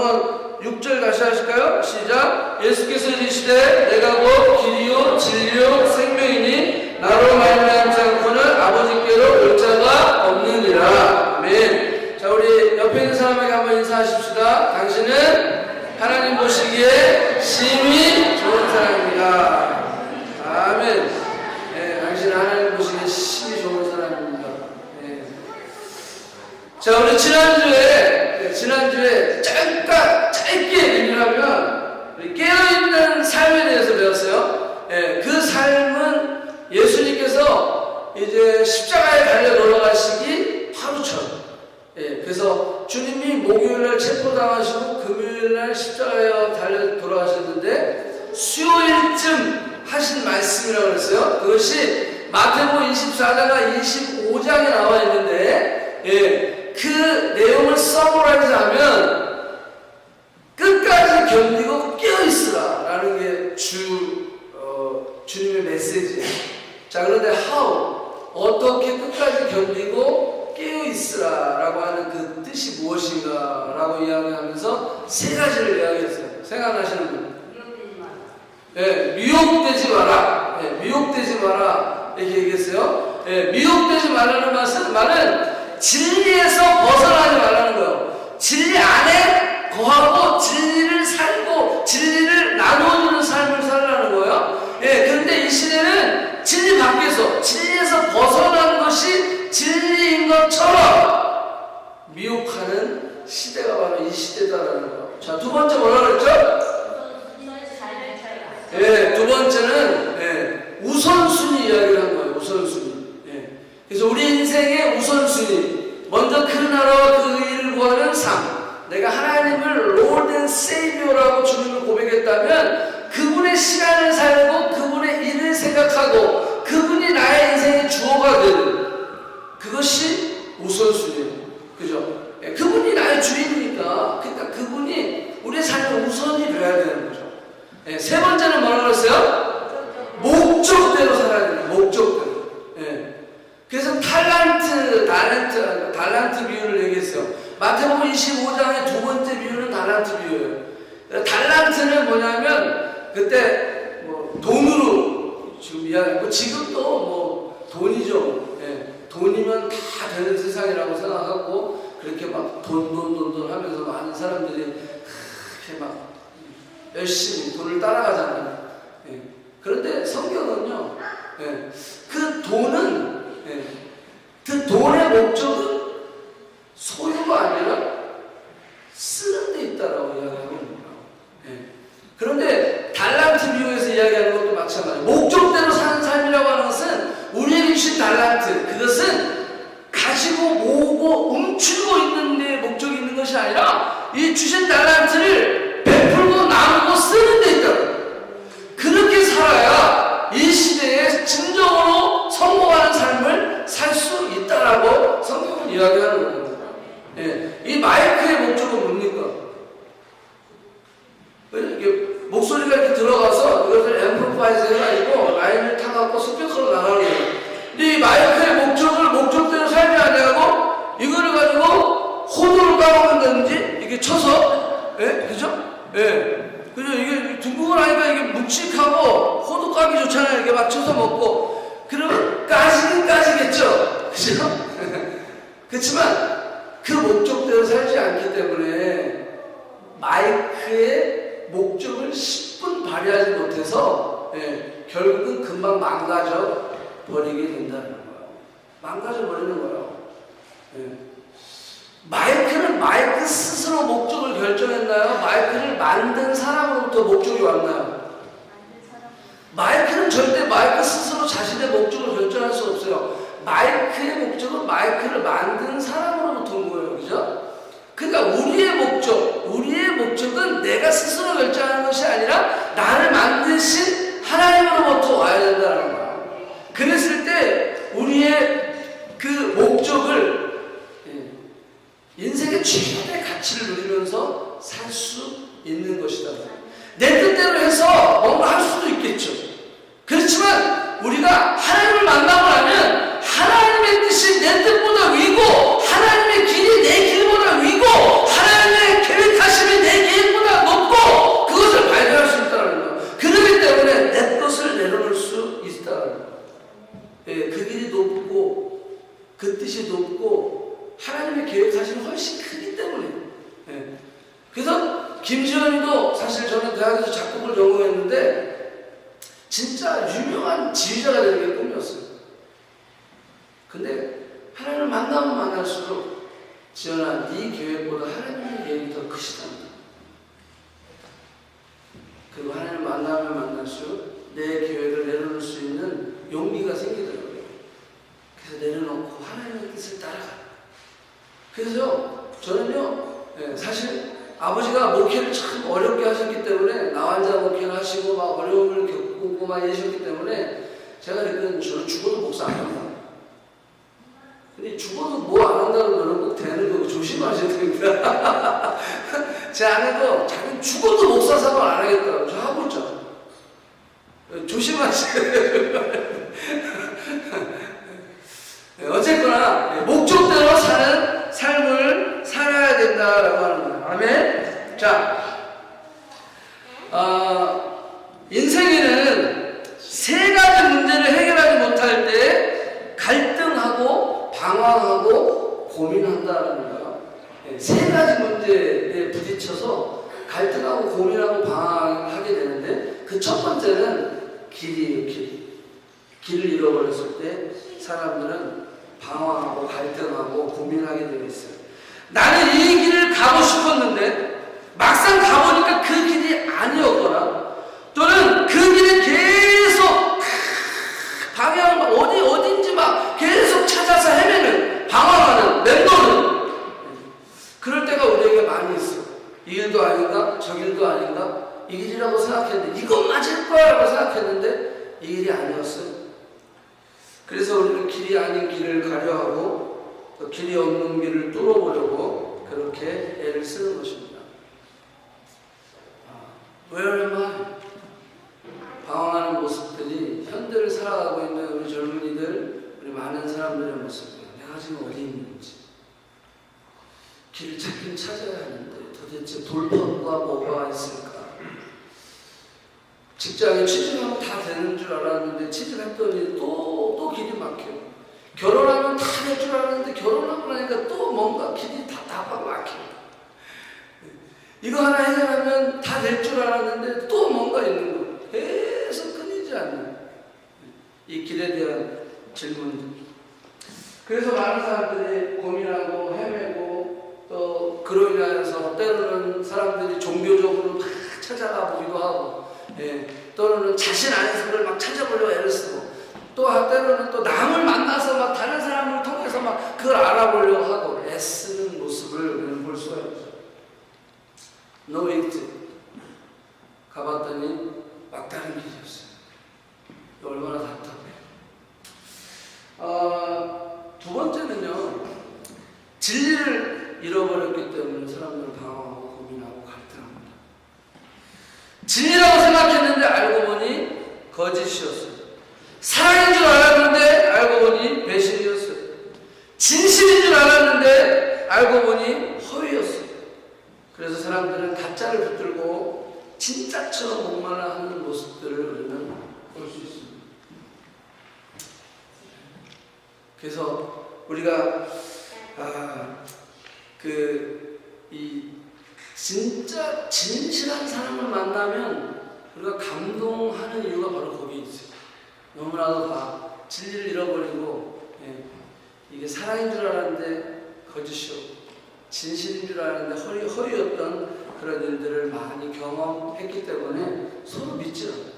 한번 6절 다시 하실까요? 시작. 예수께서 이르시되 내가 곧 길이요 진리요 생명이니 나로 말미암지 않고는 아버지께로 올 자가 없느니라. 아멘. 자, 우리 옆에 있는 사람에게 한번 인사하십시다. 당신은 하나님 보시기에 심히 좋은 사람입니다. 아멘. 네, 당신은 하나님 보시기에 심히 좋은 사람입니다. 네. 자, 우리 지난주에 잠깐 짧게 얘기하면 깨어있는 삶에 대해서 배웠어요. 예, 그 삶은 예수님께서 이제 십자가에 달려 돌아가시기 하루 전. 예, 그래서 주님이 목요일날 체포당하시고 금요일날 십자가에 달려 돌아가셨는데 수요일쯤 하신 말씀이라고 그랬어요. 그것이 마태복음 24장과 25장에 나와 있는데, 예, 그 내용을 서브라이즈하면 끝까지 견디고 깨어있으라 라는 게 주님의 메시지예요. 자, 그런데 어떻게 끝까지 견디고 깨어있으라 라고 하는 그 뜻이 무엇인가 라고 이야기하면서 세 가지를 이야기했어요. 생각나시는 분? 미혹되지 마라. 미혹되지 마라. 이렇게 얘기했어요. 미혹되지 말라는 말은 진리에서 벗어나지 말라는 거예요. 진리 안에 거하고 진리를 살고 진리를 나누어주는 삶을 살라는 거예요. 그런데 이 시대는 진리 밖에서 진리에서 벗어나는 것이 진리인 것처럼 미혹하는 시대가 바로 이 시대다라는 거예요. 자, 두 번째 뭐라 그랬죠? 두 번째는 우선순위 이야기를 한 거예요. 우선순위. 그래서 우리 인생의 우선순위, 먼저 그 나라와 그 일을 구하는 삶. 내가 하나님을 Lord and Savior라고 주님을 고백했다면 그분의 시간을 살고 그분의 일을 생각하고 그분이 나의 인생의 주어가 되는 그것이 우선순위예요. 그죠? 그분이 나의 주인이니까 그러니까 그분이 우리의 삶의 우선이 되어야 되는 거죠. 세 번째는 뭐라고 그랬어요? 목적대로 살아야 돼요. 목적대로. 그래서 달란트 비유를 얘기했어요. 마태복음 25장의 두 번째 비유는 달란트 비유예요. 달란트는 뭐냐면 그때 뭐 돈으로 지금 이야기하고 지금도 뭐 돈이죠. 돈이면 다 되는 세상이라고 생각하고 그렇게 막 돈 하면서 많은 사람들이 그렇게 막 열심히 돈을 따라가잖아요. 그런데 성경은요, 그 돈은 그 돈의 목적은 소유가 아니라 쓰는 데 있다라고 이야기하는 겁니다. 그런데 달란트 비유에서 이야기하는 것도 마찬가지예요. 목적대로 사는 삶이라고 하는 것은 우리에게 주신 달란트, 그것은 가지고 모으고 움츠고 있는 데 목적이 있는 것이 아니라 이 주신 달란트를 베풀고 나누고 쓰는 데 있다. 그렇게 살아야 이 시대에 진정으로 성공하는 삶을 살 수 있다라고 성경은 이야기하는 겁니다. 이 마이크의 목적은 뭡니까? 이게 목소리가 이렇게 들어가서 이것을 앰플리파이즈 해가지고 라인을 타갖고 스피커로 나가는 거예요. 근데 이 마이크의 목적대로 살지 아니하고 이거를 가지고 호두를 까먹는다든지 이게 쳐서, 그죠? 그죠? 이게 중국을 하니까 이게 묵직하고 호두 까기 좋잖아요. 이렇게 막 쳐서 먹고. 그러면 까지긴 까지겠죠? 그죠? 그렇지만 그 목적대로 살지 않기 때문에 마이크의 목적을 10분 발휘하지 못해서 결국은 금방 망가져 버리게 된다는 거예요. 망가져 버리는 거예요. 마이크는 마이크 스스로 목적을 결정했나요? 마이크를 만든 사람으로부터 목적이 왔나요? 마이크는 절대 마이크 스스로 자신의 목적을 결정할 수 없어요. 마이크의 목적은 마이크를 만든 사람으로부터 온 거예요. 그죠? 그러니까 우리의 목적은 내가 스스로 결정하는 것이 아니라 나를 만드신 하나님으로부터 와야 된다는 거예요. 그랬을 때 우리의 그 목적을 인생의 최대 가치를 누리면서 살 수 있는 것이다. 내 뜻대로 해서 뭔가 할 수도 있겠죠. 그렇지만 우리가 하나님을 만나고 나면 하나님의 뜻이 내 뜻보다 위고 하나님의 길이 내 길보다 위고 하나님의 계획하심이 내 김지현이도 사실 저는 대학에서 작곡을 전공했는데 진짜 유명한 지휘자가 되는 게 꿈이었어요. 근데 하나님을 만나면 만날수록 지현아, 네 계획보다 하나님의 계획이 더 크시단다. 그리고 하나님을 만나면 만날수록 내 계획을 내려놓을 수 있는 용기가 생기더라고요. 그래서 내려놓고 하나님의 뜻을 따라가. 그래서 저는요, 사실 아버지가 목회를 참 어렵게 하셨기 때문에 나 혼자 목회를 하시고 막 어려움을 겪고 막 이러셨기 때문에 제가 느끼는 저는 죽어도 목사 안 한다. 근데 죽어도 뭐 안 한다고 그러면 꼭 되는 거고 조심하셔야 됩니다. 제 아내도 자기는 죽어도 목사 사고 안 하겠다고 저 하고 있잖아. 조심하셔야 돼요. 어쨌거나 목적대로 사는 삶을 살아야 된다라고 하는 거예요. 아멘. 자, 인생에는 세 가지 문제를 해결하지 못할 때 갈등하고 방황하고 고민한다는 거예요. 세 가지 문제에 부딪혀서 갈등하고 고민하고 방황하게 되는데 그 첫 번째는 길이에요. 길을 잃어버렸을 때 사람들은 방황하고 갈등하고 고민하게 되어 있어요. 나는 이 길을 가고 싶었는데 막상 가보니까 그 길이 아니었거나 또는 그 길에 계속 방향을 어딘지 막 계속 찾아서 헤매는 방황하는 맴도는 그럴 때가 우리에게 많이 있어요. 이 길도 아닌가? 저 길도 아닌가? 이 길이라고 생각했는데 이건 맞을 거야 라고 생각했는데 이 길이 아니었어요. 그래서 우리는 길이 아닌 길을 가려하고 또 길이 없는 길을 뚫어보려고 그렇게 애를 쓰는 것입니다. Where am I? 방황하는 모습들이 현대를 살아가고 있는 우리 젊은이들, 우리 많은 사람들의 모습이에요. 내가 지금 어디 있는지 길을 찾긴 찾아야 하는데 도대체 돌파구가 뭐가 있을까? 직장에 취직하면 다 되는 줄 알았는데 취직했더니 또 길이 막혀요. 결혼하면 다 될 줄 알았는데 결혼하고 나니까 또 뭔가 길이 다 막혀요. 이거 하나 해결하면 다 될 줄 알았는데 또 뭔가 있는 거. 계속 끊이지 않는 이 길에 대한 질문들. 그래서 많은 사람들이 고민하고 헤매고 또 그로 인해서 때로는 사람들이 종교적으로 막 찾아가 보기도 하고 또는 자신 안에서를 막 찾아보려고 애를 쓰고 또 때로는 또 남을 만나서 막 다른 사람을 통해서 막 그걸 알아보려고 하고 애쓰는 모습을 우리는 볼 수가 있죠. 노웨이트 가봤더니 막다른 길이었어요. 얼마나 답답해요. 두 번째는요, 진리를 잃어버렸기 때문에 사람들은 방황하고 고민하고 갈등합니다. 진리라고 생각했는데 알고 보니 거짓이었어요. 사랑인 줄 알았는데 알고 보니 배신이었어요. 진실인 줄 알았는데 알고 보니 허위였어요. 그래서 사람들은 가짜를 붙들고 진짜처럼 목말라하는 모습들을 우리는 볼 수 있습니다. 그래서 우리가 진짜 진실한 사람을 만나면 우리가 감동하는 이유가 바로 거기에 있어요. 너무나도 다 진리를 잃어버리고 이게 사랑인 줄 알았는데 거짓이었고 진실인 줄 알았는데 허위였던 그런 일들을 많이 경험했기 때문에 서로 믿지 않아요.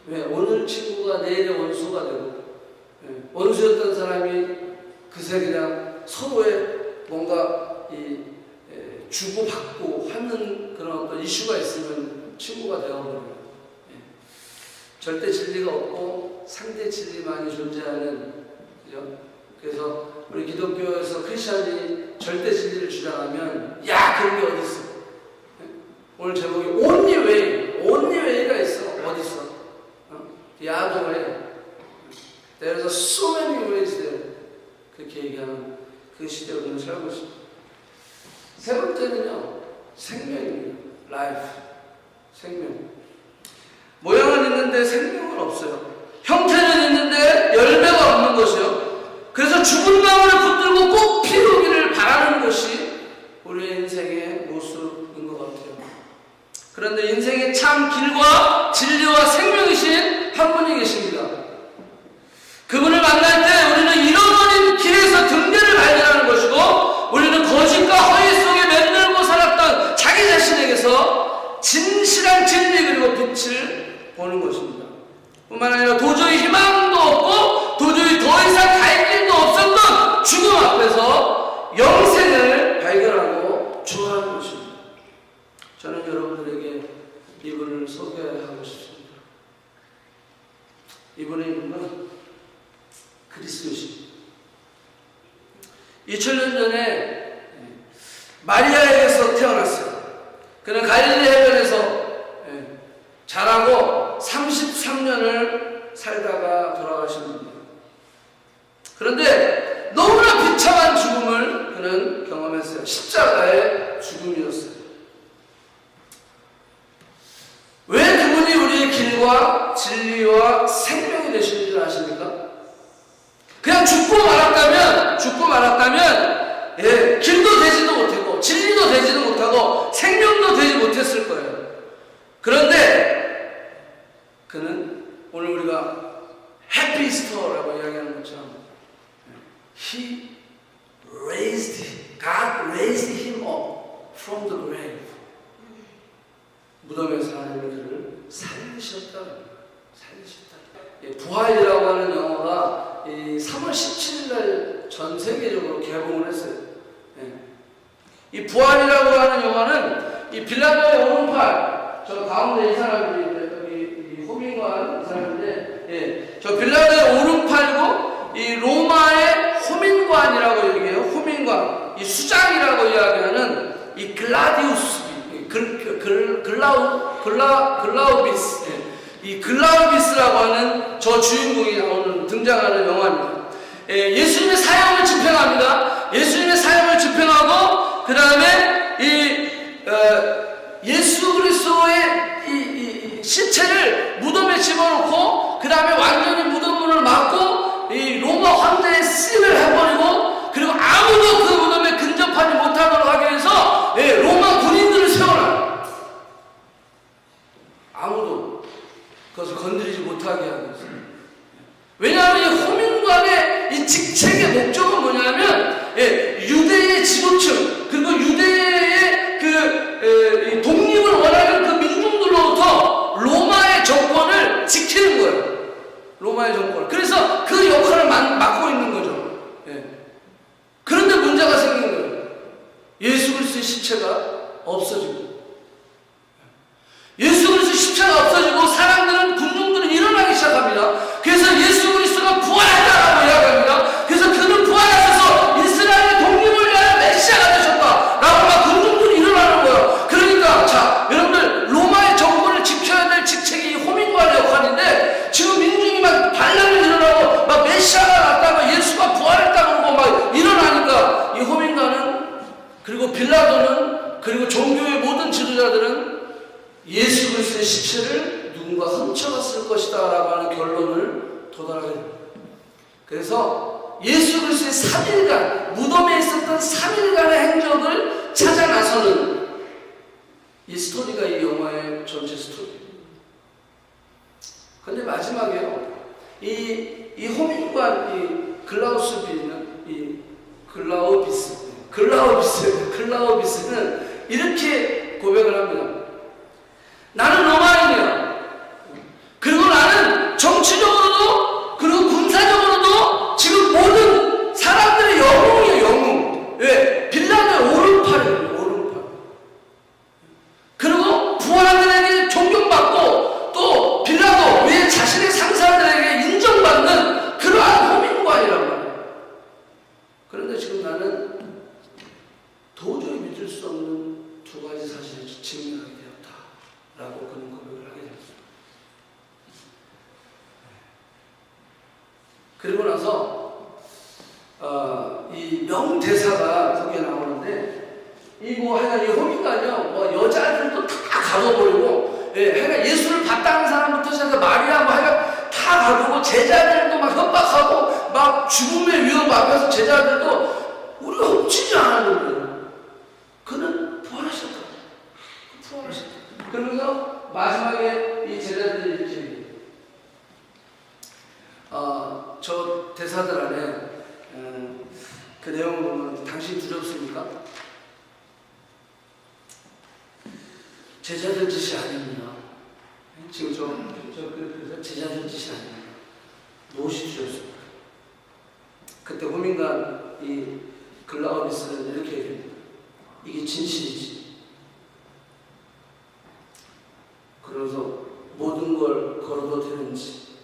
왜? 오늘 친구가 내일의 원수가 되고 원수였던 사람이 그새 그냥 서로의 뭔가 주고받고 하는 그런 어떤 이슈가 있으면 친구가 되어버려요. 절대 진리가 없고 상대 진리만이 존재하는, 그죠? 그래서 우리 기독교에서 크리스천이 절대 진리를 주장하면 야, 그런 게 어디 있어? 오늘 제목이 only way가 있어. 어디 있어? 야동에 There is so many ways there. 그렇게 얘기하는 그 시대에 우리는 살고 있습니다. 세 번째는요, 생명입니다. Life. 생명. 모양은 있는데 생명은 없어요. 형태는 있는데 열매가 없는 것이요. 그래서 죽은 나무를 붙들고 꼭 피우기를 바라는 것이 우리의 인생의 모습 그런데 인생의 참 길과 진리와 생명이신 한 분이 계십니다. 그분을 만날 때 우리는 잃어버린 길에서 등대를 발견하는 것이고, 우리는 거짓과 허위 속에 맴돌고 살았던 자기 자신에게서 진실한 진리 그리고 빛을 보는 것입니다. 뿐만 아니라 도저히 희망도 없고 도저히 더 이상 갈 길도 없었던 죽음 앞에서 영생을 발견하고 좋아하는 것입니다. 저는 여러분들에게 이분을 소개하고 싶습니다. 이분의 이름은 그리스도십니다. 2000년 전에 마리아에게서 태어났어요. 그는 갈릴리 해변에서 자라고 33년을 살다가 돌아가신 분입니다. 그런데 너무나 비참한 죽음을 그는 경험했어요. 십자가의 죽음이었어요. 왜 그분이 우리의 길과 진리와 생명이 되시는 줄 아십니까? 그냥 죽고 말았다면 길도 되지도 못했고 진리도 되지도 못하고 생명도 되지 못했을 거예요. 그런데 그는 오늘 우리가 해피스터라고 이야기하는 것처럼 God raised him up from the grave. 무덤에서 하나님이 그를 살리셨다. 부활이라고 하는 영화가 3월 17일 날 전 세계적으로 개봉을 했어요. 이 부활이라고 하는 영화는 이 빌라도의 오른팔, 저 가운데 이 사람이 여기 호민관 이 사람인데, 저 빌라도의 오른팔고 이 로마의 호민관이라고 얘기해요. 호민관, 이 수장이라고 이야기하는 이 글라디우스, 글라우비스, 이 글라우비스라고 하는 저 주인공이 나오는 등장하는 영화입니다. 예수님의 사역을 집행합니다. 예수님의 사역을 집행하고 그 다음에 예수 그리스도의 이 시체를 무덤에 집어넣고 그 다음에 완전히 무덤 문을 막고 이 로마 황제의 씬을 해버리고, 그리고 아무도 그 무덤에 근접하지 못하도록 하기 위해서 로마 군인들을 세워놔요. 아무도 그것을 건드리지 못하게 하기 위해서. 왜냐하면 이 호민관의 이 직책의 목적은 뭐냐면 유대의 지도층 그리고 유대의 그 독립을 원하는 그 민중들로부터 로마의 정권을 지키는 거예요. 로마의 정권을. 그래서 그 역할을 맡고 있는 거죠. 그런데 문제가 생긴 거예요. 예수 그리스도의 시체가 없어지고, 예수 그리스도의 시체가 없어지고 사람들은 군중들은 일어나기 시작합니다. 그래서 예수 그리스도가 부활했다라고 이야기합니다. 그래서 그는 부활하셔서 이스라엘의 독립을 위하여 메시아가 되셨다라고 막 군중들이 일어나는 거예요. 그러니까 자 여러분들, 로마의 정권을 지켜야 될 직책이 이 호민관의 역할인데 지금 민중이 막 반란을 일어나고 막 메시아가 났다고 예수가 부활했다고 그러고 막 일어나니까 이 호민관은, 그리고 빌라도는, 그리고 종교의 모든 지도자들은 예수 그리스도의 시체를 누군가 훔쳐갔을 것이다 라고 하는 결론을 도달하게 됩니다. 그래서 예수 그리스도의 3일간, 무덤에 있었던 3일간의 행적을 찾아 나서는 이 스토리가 이 영화의 전체 스토리입니다. 그런데 마지막에요, 이 호민관, 이 글라우스비는, 이 글라우비스는 이렇게 고백을 합니다. 나는 로마인이야. 그리고 나는 정치적으로도 그리고 군사적으로도 지금 모든 사람들의 영웅이에요. 영웅. 왜? 빌라도의 오른팔이에요. 오른팔. 그리고 부하들에게 존경받고 또 빌라도 외 자신의 상사들에게 인정받는 그러한 호민관이란 말이에요. 그런데 지금 나는 도저히 믿을 수 없는 두 가지 사실을 증명하게 라고 그런 고백을 하게 됐습니다. 그리고 나서 이 명대사가 거기에 나오는데, 이 하여간 이 호민관이요, 여자들도 다 가둬버리고, 하여간 예수를 봤다는 사람부터 시작해서 마리아 하여간 다 가두고, 제자들도 막 협박하고 막 죽음의 위험 앞에서 제자들도 우리가 훔치지 않았는데 그는 부활하셨다. 그리고 마지막에 이 제자들이 이렇게 저 대사들 안에 그 내용을 보면 당신 두렵습니까? 제자들 짓이 아닙니다. 지금 그래서 제자들 짓이 아닙니다. 무엇이 두렵습니까? 그때 호민관 이 글라우디스는 이렇게 얘기합니다. 이게 진실이지. 그래서 모든 걸 걸어도 되는지,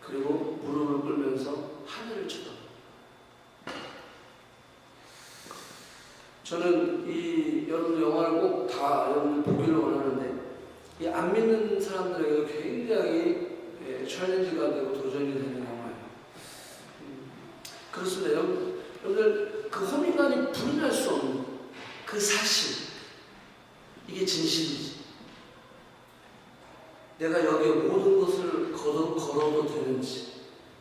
그리고 무릎을 꿇으면서 하늘을 쳐다봐. 저는 이 여러분 영화를 꼭 다 여러분 보기를 원하는데, 이 안 믿는 사람들에게 굉장히 챌린지가 되고 도전이 되는 영화예요. 그렇습니다. 여러분들 그 호민관이 부인할 수 없는 그 사실, 이게 진실이지. 내가 여기에 모든 것을 걸어도 되는지.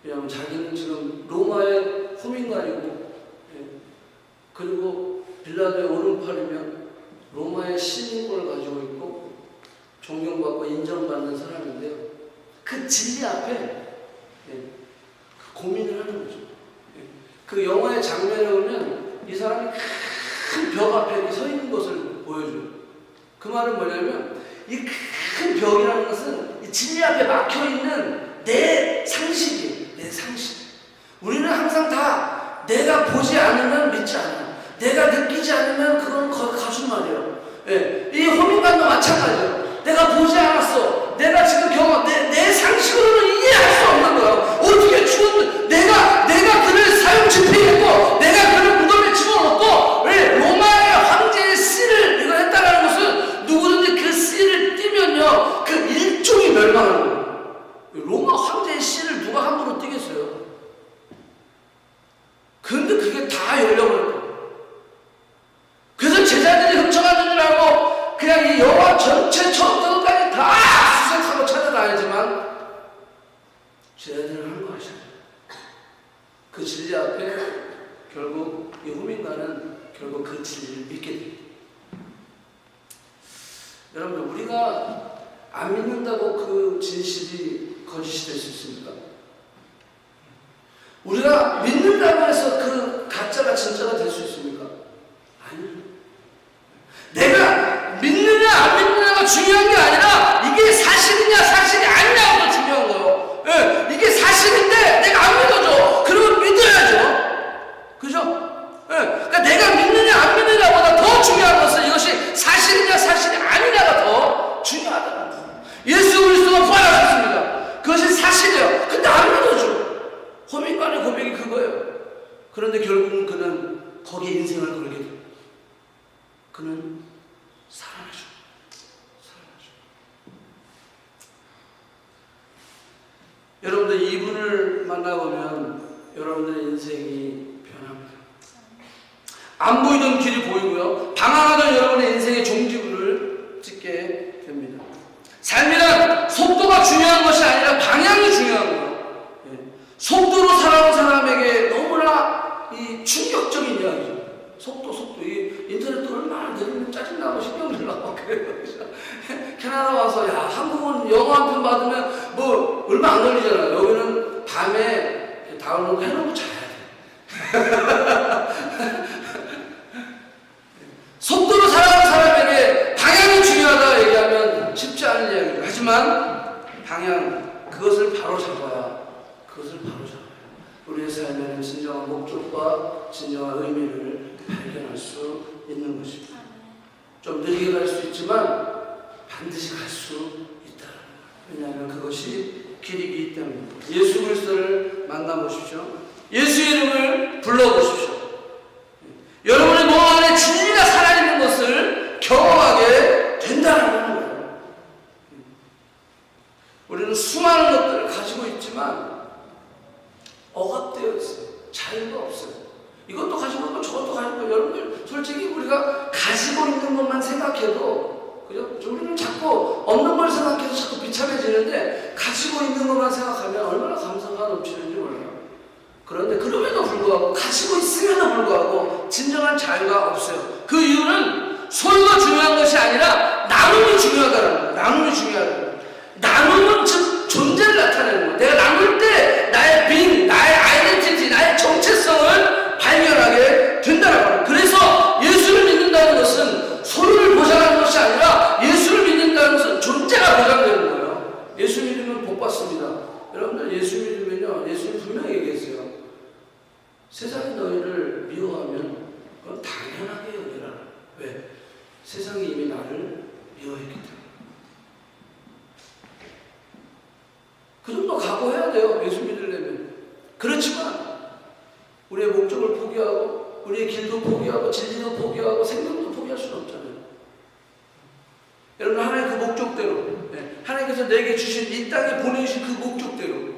왜냐하면 자기는 지금 로마의 호민관이고, 그리고 빌라도의 오른팔이면 로마의 시민권을 가지고 있고 존경받고 인정받는 사람인데요. 그 진리 앞에 고민을 하는 거죠. 그 영화의 장면에 보면 이 사람이 큰 벽 앞에 서 있는 것을 보여줘요. 그 말은 뭐냐면 이 큰 벽이라는 것은 이 진리 앞에 막혀있는 내 상식이에요. 내 상식. 우리는 항상 다 내가 보지 않으면 믿지 않아요. 내가 느끼지 않으면 그건 거짓말이에요. 이 호민관도 마찬가지예요. 내가 보지 않았어. 내가 지금 내 상식으로는 이해할 수 없는 거예요. 어떻게 죽었는, 내가 그를 사형 집행했고, 내가 그를 무덤에 집어넣고, 왜 로마의 황제의 씨를 이거 했다는 것은 누구든지 그 씨를 띄면요, 그 일종이 멸망하는 거예요. 로마 황제의 씨를 누가 함부로 띄겠어요? 근데 그게 다 열려버렸고, 그래서 제자들이 훔쳐가는 줄 알고 그냥 이 영화 전체 처음부터 끝까지 다 수색하고 찾아다니지만 제자들은 한 거 아시죠? 그 진리 앞에 결국 이 호민관은 결국 그 진리를 믿게 됩니다. 여러분들, 우리가 안 믿는다고 그 진실이 거짓이 될 수 있습니까? 우리가 믿는다고 해서 그 가짜가 진짜가 될 수 있습니까? 아니요. 내가 믿느냐 안 믿느냐가 중요한 게 아니라 이게 사실이냐 사실이 아니냐가 더 중요한 거예요. 이게 사실인데 내가 안 믿어줘. 그러면 믿어야죠. 그죠? 그러니까 내가 믿느냐 안 믿느냐보다 더 중요한 것은 이것이 사실이냐 사실이 아니냐가 더 중요하다는 거예요. 예수 그리스도가 부활하셨습니다. 그것이 사실이에요. 근데 안 믿어줘. 호민관의 고백이 그거예요. 그런데 결국은 그는 거기에 인생을 걸게 돼요. 그는 살아나죠. 여러분들 이분을 만나보면 여러분들의 인생이 변합니다. 안 보이던 길이 보이고요. 방황하던 여러분의 인생의 종지부를 찍게 됩니다. 삶이란 속도가 중요한 것이 아니라 방향이 중요한 거예요. 속도로 살아온 사람에게 너무나 이 충격적인 이야기죠. 속도. 이 인터넷도 얼마나 느리면 짜증나고 신경질나고 그래요. 캐나다 와서, 야, 한국은 영어 한 편 받으면 뭐 얼마 안 걸리잖아요. 여기는 밤에 다운로드 해놓고 자야 돼. 속도로 살아가는 사람에게 방향이 중요하다 얘기하면 쉽지 않은 이야기죠. 하지만 방향, 그것을 바로 잡아야 우리의 삶에는 진정한 목적과 진정한 의미를 발견할 수 있는 것입니다. 좀 느리게 갈 수 있지만 반드시 갈 수 있다. 왜냐하면 그것이 길이기 때문입니다. 예수 그리스도를 만나보십시오. 예수 이름을 불러보십시오. 여러분의 몸 안에 진리가 살아있는 것을 경험하게 된다는 거예요. 우리는 수많은 것들을 가지고 있지만 억압되어 있어요. 자유가 없어요. 이것도 가지고 있고 저것도 가지고 있고. 여러분들 솔직히 우리가 가지고 있는 것만 생각해도, 그죠? 우리는 자꾸 없는 걸 생각해서 자꾸 비참해지는데 가지고 있는 것만 생각하면 얼마나 감사가 넘치는지 몰라요. 그런데 그럼에도 불구하고, 가지고 있음에도 불구하고 진정한 자유가 없어요. 그 이유는 소유가 중요한 것이 아니라 나눔이 중요하다는 거예요. 나눔이 중요하다는 거예요. 나눔은 즉 존재를 나타내는 거예요. 내가 나눌 때 나의 being, 나의 아이덴티티, 나의 정체성을 발견하게 된다는 거예요. 그래서 예수를 믿는다는 것은 소유를 보장하는 것이 아니라 예수를 믿는다는 것은 존재가 보장되는 거예요. 예수 믿으면 복 받습니다. 여러분들 예수 믿으면요, 예수님 분명히 얘기했어요. 세상이 너희를 미워하면 그건 당연하게 여기라. 왜? 세상이 이미 나를 미워했기 때문에. 그 정도 각오해야 돼요. 예수 믿으려면. 그렇지만 우리의 목적을 포기하고 우리의 길도 포기하고 진리도 포기하고 생명도 포기할 수는 없잖아요. 여러분 하나님 그 목적대로 하나님께서 내게 주신 이 땅에 보내주신 그 목적대로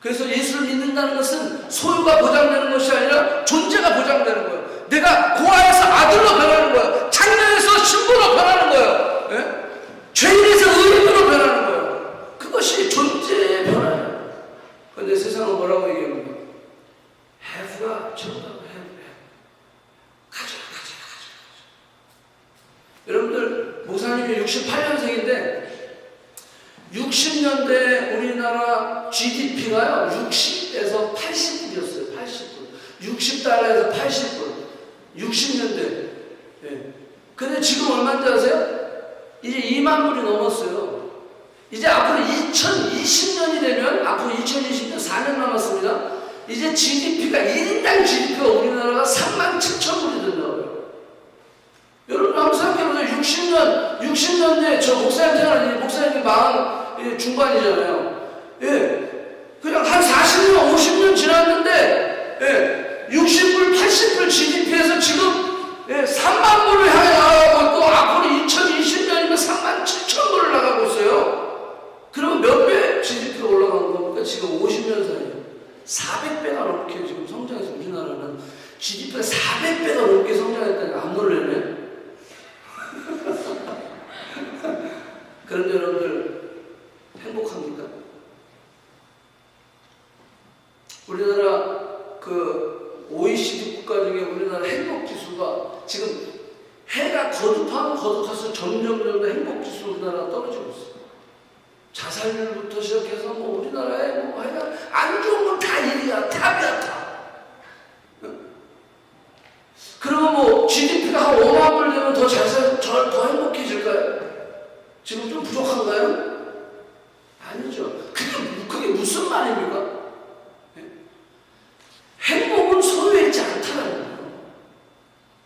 그래서 예수를 믿는다는 것은 소유가 보장되는 것이 아니라 존재가 보장되는 거예요. 내가 고아에서 아들로 변하는 거예요. 장녀에서 신부로 변하는 거예요. 죄인에서 의인으로 변하는 거예요. 그것이 존재의 변화예요. 그런데 세상은 뭐라고 얘기합니까? have가 최고다고. 가져. 여러분들 목사님이 68년생인데 60년대 우리나라 GDP가요 60에서 80불이었어요. 80불. 60달러에서 80불. 60년대. 근데 지금 얼마인지 아세요? 이제 2만 불이 넘었어요. 이제 앞으로 2020년이 되면 앞으로 2020년 4년 남았습니다. 이제 GDP가 1인당 GDP가 우리나라가 37,000불이 된다고요. 여러분 한번 생각해보세요. 60년대 저 목사님 생활, 목사님이 40 중반이잖아요. 그냥 한 40년, 50년 지났는데 60불, 80불 GDP에서 지금 3만 불을 향해 나가고 있고 앞으로 2020년이면 37,000불을 나가고 있어요. 그러면 몇 배 GDP가 올라간 겁니까? 지금 50년 사이에 400배가 넘게 지금 성장해서 우리나라는 GDP가 400배가 넘게 성장했다니 안 놀래네. 그런데 여러분들 행복합니까? 우리나라 그 OECD 국가 중에 우리나라 행복지수가 지금 해가 거듭하면 거듭할수록 점점 행복지수 우리나라가 떨어지고 있어요. 자살률부터 시작해서 뭐 우리나라에 뭐 하여간 안 좋은 건 다 1위야. 탑이야 탑. 그러면 뭐 GDP가 한 5만 불 되면 더 행복해질까요? 지금 좀 부족한가요? 아니죠. 그게 무슨 말입니까? 행복은 소유에 있지 않다는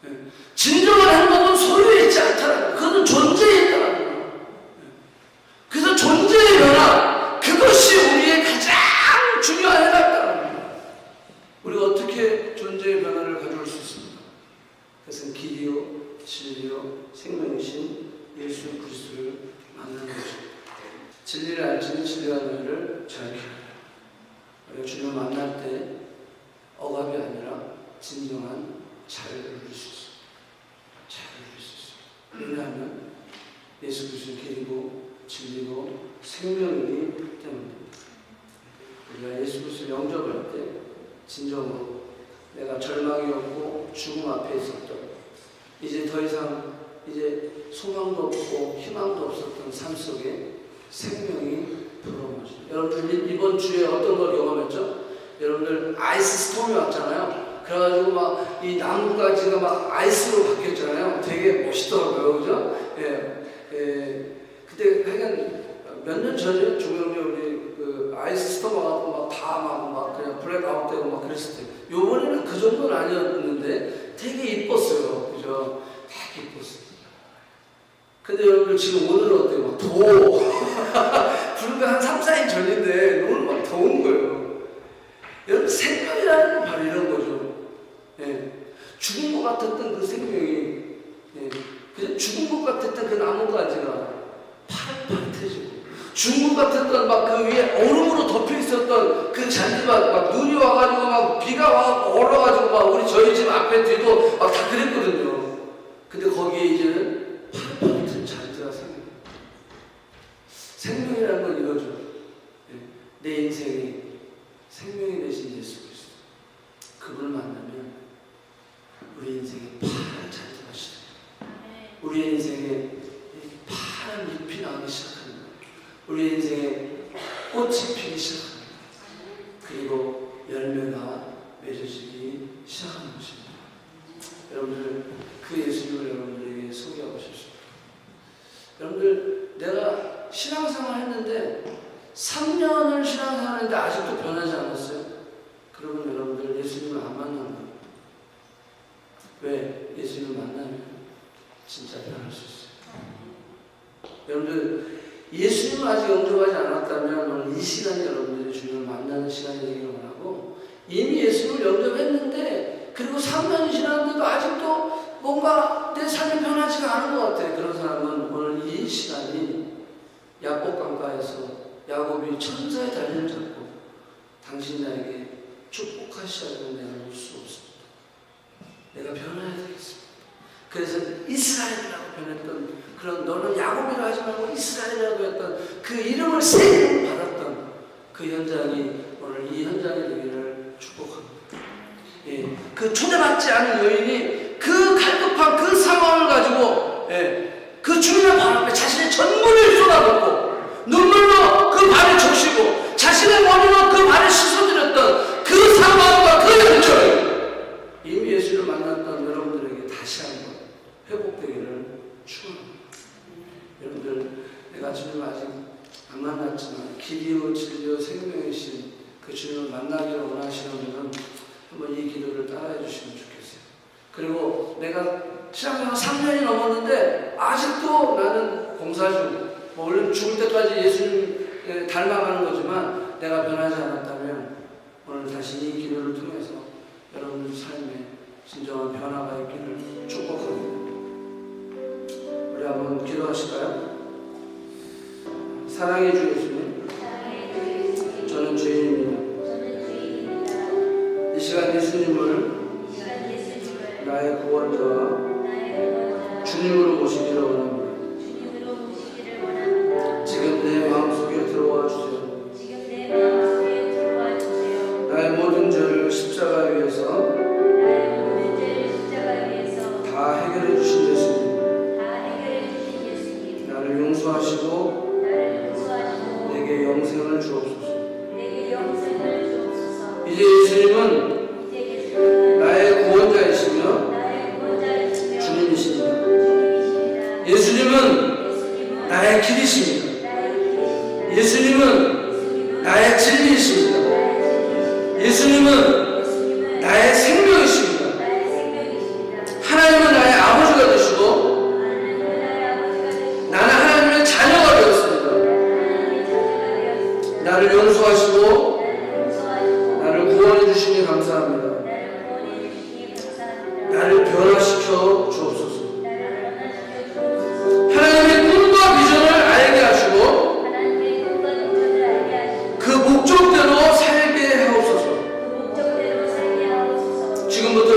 거예요. 진정한 행복은 소유에 있지 않다는 거예요. 그것은 존재에 있다는 거예요. 그래서 존재의 변화, 그것이 우리의 가장 중요한 해답이라는 거예요. 우리가 어떻게 존재의 변화를 가져올 수 있습니까? 그것은 길이요, 진리요, 생명이신 예수 그리스도를 만나는 것입니다. 진리를 알지는 진리가 너희를 자유케 하리라. 우리가 주님을 만날 때 억압이 아니라 진정한 자유를 누릴 수 있습니다. 자유를 누릴 수 있습니다. 왜냐하면 예수 그리스도는 길이고 진리고 생명이기 때문입니다. 우리가 예수 그리스도를 영접할 때 진정으로 내가 절망이 없고 죽음 앞에 있었던 이제 더 이상 이제 소망도 없고 희망도 없었던 삶 속에 생명이 불어오죠. 여러분들 이번 주에 어떤 걸 경험했죠? 여러분들 아이스 스톰이 왔잖아요. 그래가지고 막 이 나뭇가지가 막 아이스로 바뀌었잖아요. 되게 멋있더라고요, 그죠? 그때 하여간 몇 년 전에 중국에 우리 그 아이스 스톰 와갖고 막 그냥 블랙아웃 되고 막 그랬을 때, 요번에는 그 정도는 아니었는데 되게 이뻤어요, 그죠? 되게 이뻤어요. 근데 여러분들 지금 오늘은 어때요? 막 더워. 불과 한 3, 4일 전인데 오늘 막 더운 거예요. 여러분 생명이라는 건 바로 이런 거죠. 죽은 것 같았던 그 생명이 그냥 죽은 것 같았던 그 나뭇가지가 파릇파릇해지고 죽은 것 같았던 막 그 위에 얼음으로 덮여 있었던 그 잔디밭 막 눈이 와가지고 막 비가 와가지고 얼어가지고 막 우리 저희 집 앞에 뒤도 막 다 그랬거든요. 근데 거기에 이제는 파릇파릇한 잔디가 생명이라는 건 이거죠. 내 인생이 생명이 되신 예수 그리스도, 그분을 만나면 우리 인생이 파란 잔디밭이 됩니다. 우리 인생에 우리 인생에 꽃이 피기 시작합니다. 그리고 열매가 맺어지기 시작하는 것입니다. 여러분들 그 예수님을 여러분들에게 소개하고 싶습니다. 여러분들 내가 신앙생활 했는데 3년을 신앙생활 했는데 아직도 변하지 않았어요? 그러면 여러분들 예수님을 안 만난 거예요. 왜? 예수님을 만나면 진짜 변할 수 있어요. 여러분들 예수님을 아직 영접하지 않았다면 오늘 이 시간이 여러분들이 주님을 만나는 시간이 되기를 원하고, 이미 예수님을 영접했는데 그리고 3년이 지났는데도 아직도 뭔가 내 삶이 변하지가 않은 것 같아요. 그런 사람은 오늘 이 시간이 야곱 강가에서 야곱이 천사의 다리를 잡고 당신 나에게 축복하시라고 내가 올 수 없습니다. 내가 변해야 되겠습니다. 그래서 이스라엘이라고 변했던, 그런 너는 야곱이라 하지 말고 이스라엘이라고 했던 그 이름을 새 이름을 받았던 그 현장이 오늘 이 현장이 되기를 축복합니다. 예, 그 초대받지 않은 여인이 그 갈급한 그 상황을 가지고 그 주님의 발 앞에 자신의 전부를 쏟아붓고 눈물로 그 발을 적시고 자신의 머리로 그 발을 씻어드렸던 그 상황과 그 현장을 이미 예수를 만났던 여러분들에게 다시 한번 회복되기를 축원합니다. 여러분들 내가 주님을 아직 안 만났지만 길이요 진리요 생명이신 그 주님을 만나기를 원하시는 분은 한번 이 기도를 따라해 주시면 좋겠어요. 그리고 내가 신앙생활 3년이 넘었는데 아직도 나는 공사 중, 물론 죽을 때까지 예수님 닮아가는 거지만 내가 변하지 않았다면 오늘 다시 이 기도를 통해서 여러분들 삶에 진정한 변화가 있기를 축복합니다. 우리 한번 기도하실까요? 사랑해 주 예수님, 저는 죄인입니다. 이 시간 예수님을 나의 구원자와 주님으로 모시기를 원합니다. 지금 내 마음속에 들어와 주세요. 나의 모든 죄를 십자가 위에서 다 해결해 주신 예수님, 나를 용서하시고 내게 영생을 주옵소서. 이제 예수님은 나의 구원자이시며 주님이십니다. 예수님은 나의 길이십니다. 예수님은 나의 진리이십니다. 예수님은 나의 생명이십니다. 하나님은 나의 아버지가 되시고 나는 하나님의 자녀가 되었습니다. 나를 용서하시고 나를 구원해 주시니 감사합니다. 나를 변화시켜 주옵소서. 하나님의 꿈과 비전을 알게 하시고 그 목적대로 살게 하옵소서. 지금부터